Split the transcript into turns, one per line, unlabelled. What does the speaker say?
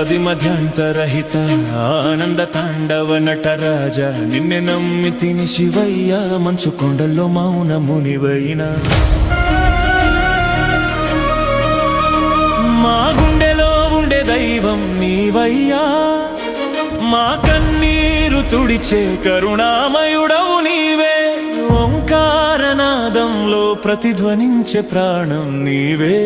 ఆది మధ్యాంతరహిత ఆనంద తాండవ నటరాజ నిన్నే నమ్మి తిని శివయ్య మంచు కొండల్లో మౌన మునివైనా మా గుండెలో ఉండే దైవం నీవయ్యా మా కన్నీరు తుడిచే కరుణామయుడవు నీవే ఓంకారనాదంలో ప్రతిధ్వనించే ప్రాణం నీవే